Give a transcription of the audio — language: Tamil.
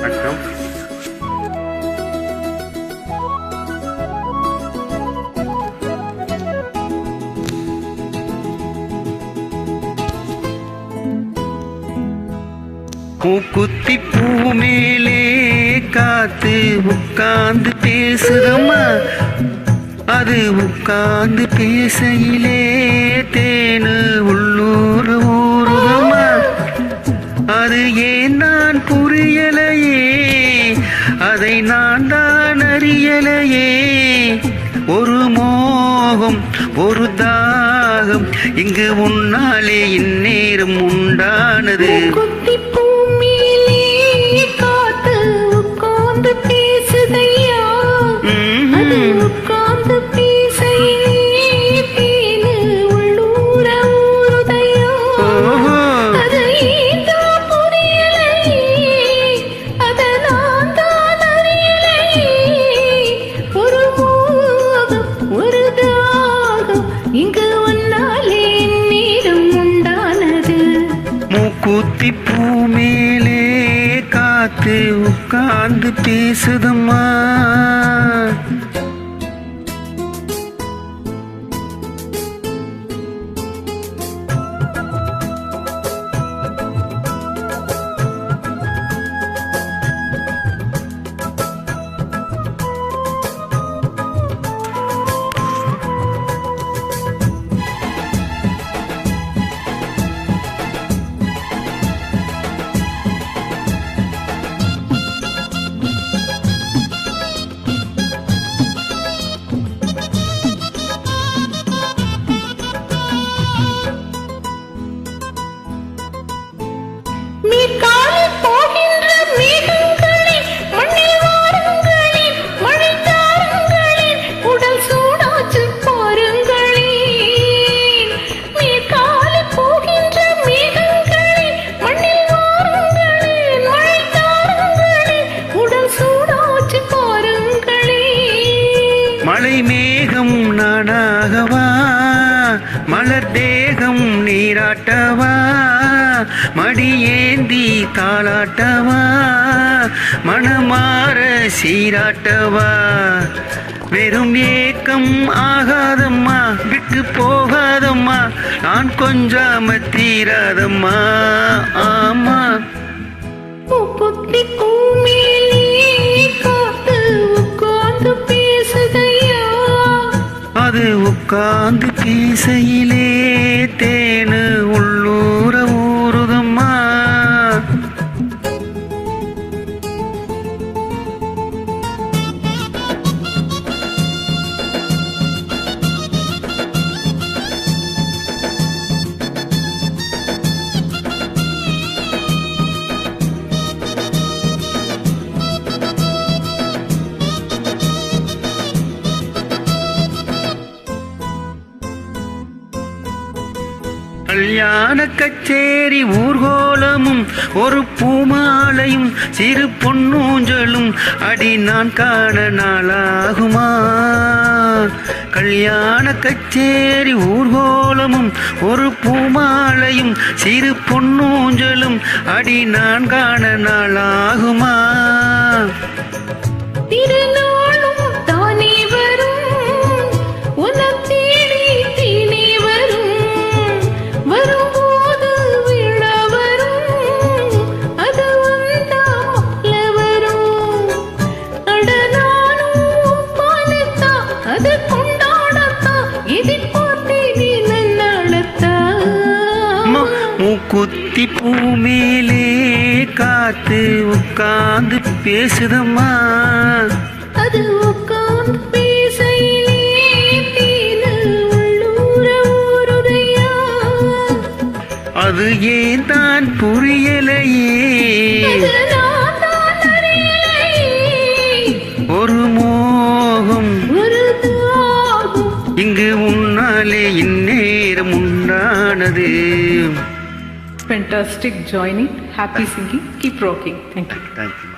வணக்கம். பூக்குத்தி பூ மேலே காத்து உட்கார்ந்து பேசுதம்மா, அது உட்கார்ந்து பேசையிலே தேனு உள்ளூர் ஊருதம்மா. அது ஏன் நான் புரியலையே, அதை நான் தான் அறியலையே. ஒரு மோகம் ஒரு தாகம் இங்கு உன்னாலே இந்நேரம் உண்டானது. மூக்குத்தி பூ மேலே காத்து உட்கார்ந்து பேசுதம்மா. மழை மேகம் நானாகவா, மலர் தேகம் நீராட்டவா, மடியேந்தி தாளாட்டவா, மனமாற சீராட்டவா. வெறும் ஏக்கம் ஆகாதம்மா, விட்டு போகாதம்மா, நான் கொஞ்சாம தீராதம்மா. ஆமா அது உட்கார்ந்து பேசையிலே தேனு உள்ளூர ஊருதம்மா. கல்யாண கச்சேரி ஊர்கோலமும் ஒரு பூமாலையும் சிறு பொன்னூஞ்சலும் அடி நான் காண நாளாகுமா. கல்யாண கச்சேரி ஊர்கோலமும் ஒரு பூமாலையும் சிறு பொன்னூஞ்சலும் அடி நான் காண நாளாகுமா. மூக்குத்தி பூ மேலே காத்து உட்கார்ந்து பேசுதம்மா, அது உட்கார்ந்து பேசையிலே தேனு உள்ளூர ஊருதையா. அது ஏன் தான் புரியலையே, ஒரு மோகம் ஒரு தாகம் இங்கு உன்னாலே இந்நேரம் உண்டானது. Fantastic joining, happy singing, keep rocking. Thank you. Thank you.